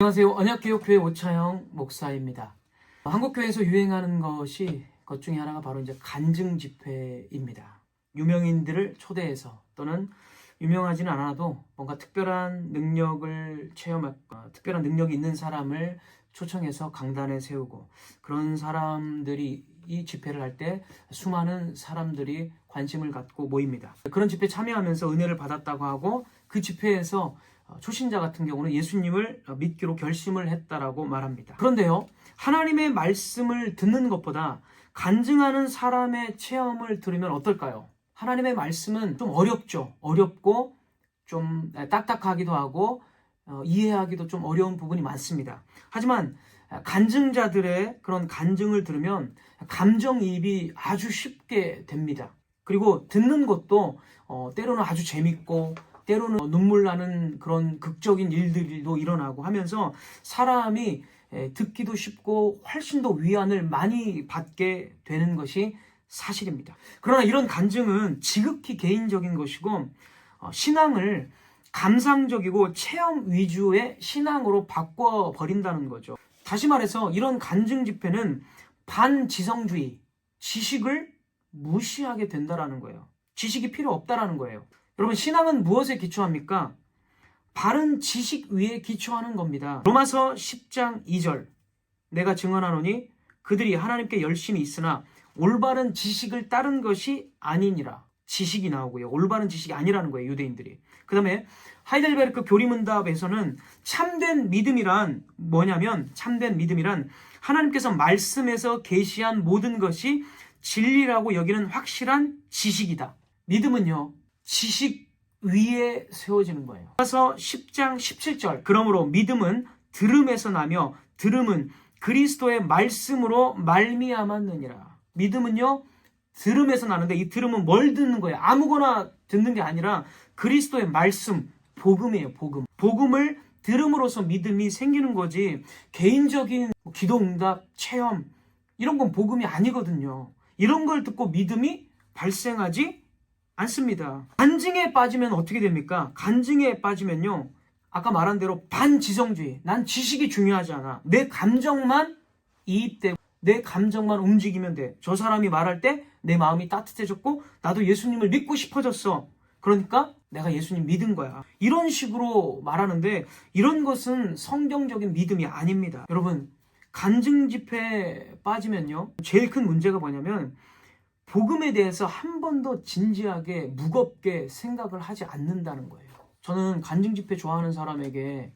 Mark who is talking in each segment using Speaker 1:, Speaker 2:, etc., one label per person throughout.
Speaker 1: 안녕하세요. 언약개혁교회 오차영 목사입니다. 한국교회에서 유행하는 것 중에 하나가 바로 이제 간증 집회입니다. 유명인들을 초대해서 또는 유명하지는 않아도 뭔가 특별한 능력을 특별한 능력이 있는 사람을 초청해서 강단에 세우고, 그런 사람들이 이 집회를 할 때 수많은 사람들이 관심을 갖고 모입니다. 그런 집회 참여하면서 은혜를 받았다고 하고, 그 집회에서 초신자 같은 경우는 예수님을 믿기로 결심을 했다라고 말합니다. 그런데요, 하나님의 말씀을 듣는 것보다 간증하는 사람의 체험을 들으면 어떨까요? 하나님의 말씀은 좀 어렵고 좀 딱딱하기도 하고 이해하기도 좀 어려운 부분이 많습니다. 하지만 간증자들의 그런 간증을 들으면 감정이입이 아주 쉽게 됩니다. 그리고 듣는 것도 때로는 아주 재밌고, 때로는 눈물 나는 그런 극적인 일들도 일어나고 하면서 사람이 듣기도 쉽고 훨씬 더 위안을 많이 받게 되는 것이 사실입니다. 그러나 이런 간증은 지극히 개인적인 것이고, 신앙을 감상적이고 체험 위주의 신앙으로 바꿔버린다는 거죠. 다시 말해서 이런 간증 집회는 반지성주의, 지식을 무시하게 된다라는 거예요. 지식이 필요 없다라는 거예요. 여러분, 신앙은 무엇에 기초합니까? 바른 지식 위에 기초하는 겁니다. 로마서 10장 2절, 내가 증언하노니 그들이 하나님께 열심히 있으나 올바른 지식을 따른 것이 아니니라. 지식이 나오고요. 올바른 지식이 아니라는 거예요, 유대인들이. 그 다음에 하이델베르크 교리문답에서는 참된 믿음이란 뭐냐면, 참된 믿음이란 하나님께서 말씀에서 계시한 모든 것이 진리라고 여기는 확실한 지식이다. 믿음은요, 지식 위에 세워지는 거예요. 그래서 10장 17절, 그러므로 믿음은 들음에서 나며 들음은 그리스도의 말씀으로 말미암았느니라. 믿음은요, 들음에서 나는데, 이 들음은 뭘 듣는 거예요? 아무거나 듣는 게 아니라 그리스도의 말씀, 복음이에요. 복음을 들음으로써 믿음이 생기는 거지, 개인적인 기도응답, 체험, 이런 건 복음이 아니거든요. 이런 걸 듣고 믿음이 발생하지 않습니다. 간증에 빠지면 어떻게 됩니까? 간증에 빠지면요, 아까 말한 대로 반지성주의, 난 지식이 중요하지 않아, 내 감정만 이입되고 내 감정만 움직이면 돼. 저 사람이 말할 때 내 마음이 따뜻해졌고 나도 예수님을 믿고 싶어졌어, 그러니까 내가 예수님 믿은 거야, 이런 식으로 말하는데, 이런 것은 성경적인 믿음이 아닙니다. 여러분, 간증 집회에 빠지면요, 제일 큰 문제가 뭐냐면 복음에 대해서 한 번도 진지하게 무겁게 생각을 하지 않는다는 거예요. 저는 간증 집회 좋아하는 사람에게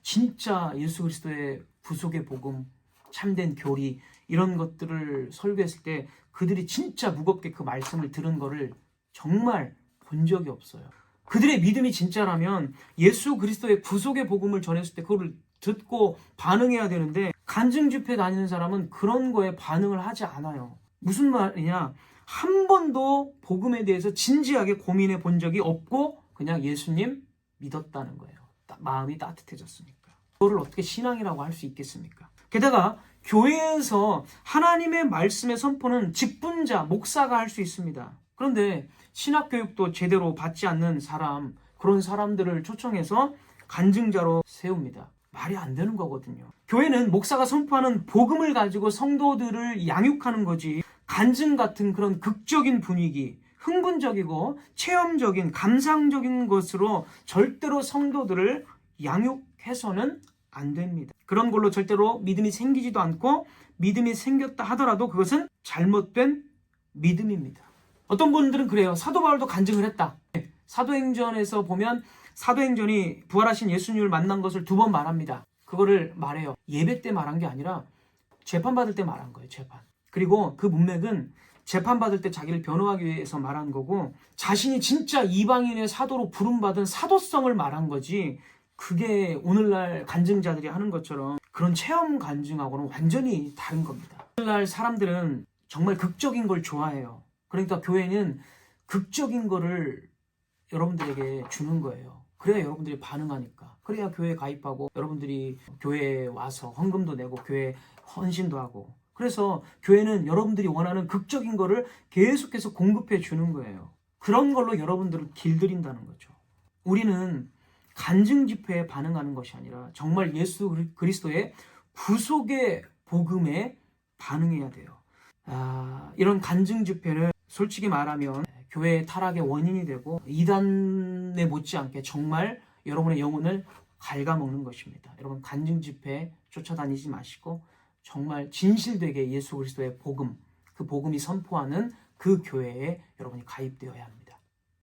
Speaker 1: 진짜 예수 그리스도의 구속의 복음, 참된 교리, 이런 것들을 설교했을 때 그들이 진짜 무겁게 그 말씀을 들은 거를 정말 본 적이 없어요. 그들의 믿음이 진짜라면 예수 그리스도의 구속의 복음을 전했을 때 그거를 듣고 반응해야 되는데, 간증 집회 다니는 사람은 그런 거에 반응을 하지 않아요. 무슨 말이냐? 한 번도 복음에 대해서 진지하게 고민해 본 적이 없고 그냥 예수님 믿었다는 거예요. 마음이 따뜻해졌으니까. 그거를 어떻게 신앙이라고 할 수 있겠습니까? 게다가 교회에서 하나님의 말씀의 선포는 직분자, 목사가 할 수 있습니다. 그런데 신학교육도 제대로 받지 않는 사람, 그런 사람들을 초청해서 간증자로 세웁니다. 말이 안 되는 거거든요. 교회는 목사가 선포하는 복음을 가지고 성도들을 양육하는 거지, 간증 같은 그런 극적인 분위기, 흥분적이고 체험적인, 감상적인 것으로 절대로 성도들을 양육해서는 안 됩니다. 그런 걸로 절대로 믿음이 생기지도 않고, 믿음이 생겼다 하더라도 그것은 잘못된 믿음입니다. 어떤 분들은 그래요. 사도 바울도 간증을 했다. 사도행전에서 보면 사도행전이 부활하신 예수님을 만난 것을 2번 말합니다. 그거를 말해요. 예배 때 말한 게 아니라 재판받을 때 말한 거예요. 재판. 그리고 그 문맥은 재판받을 때 자기를 변호하기 위해서 말한 거고, 자신이 진짜 이방인의 사도로 부름받은 사도성을 말한 거지, 그게 오늘날 간증자들이 하는 것처럼 그런 체험 간증하고는 완전히 다른 겁니다. 오늘날 사람들은 정말 극적인 걸 좋아해요. 그러니까 교회는 극적인 거를 여러분들에게 주는 거예요. 그래야 여러분들이 반응하니까. 그래야 교회에 가입하고 여러분들이 교회에 와서 헌금도 내고 교회에 헌신도 하고. 그래서 교회는 여러분들이 원하는 극적인 거를 계속해서 공급해 주는 거예요. 그런 걸로 여러분들을 길들인다는 거죠. 우리는 간증 집회에 반응하는 것이 아니라 정말 예수 그리스도의 구속의 복음에 반응해야 돼요. 이런 간증 집회는 솔직히 말하면 교회의 타락의 원인이 되고 이단에 못지않게 정말 여러분의 영혼을 갉아먹는 것입니다. 여러분, 간증 집회에 쫓아다니지 마시고 정말 진실되게 예수 그리스도의 복음, 그 복음이 선포하는 그 교회에 여러분이 가입되어야 합니다.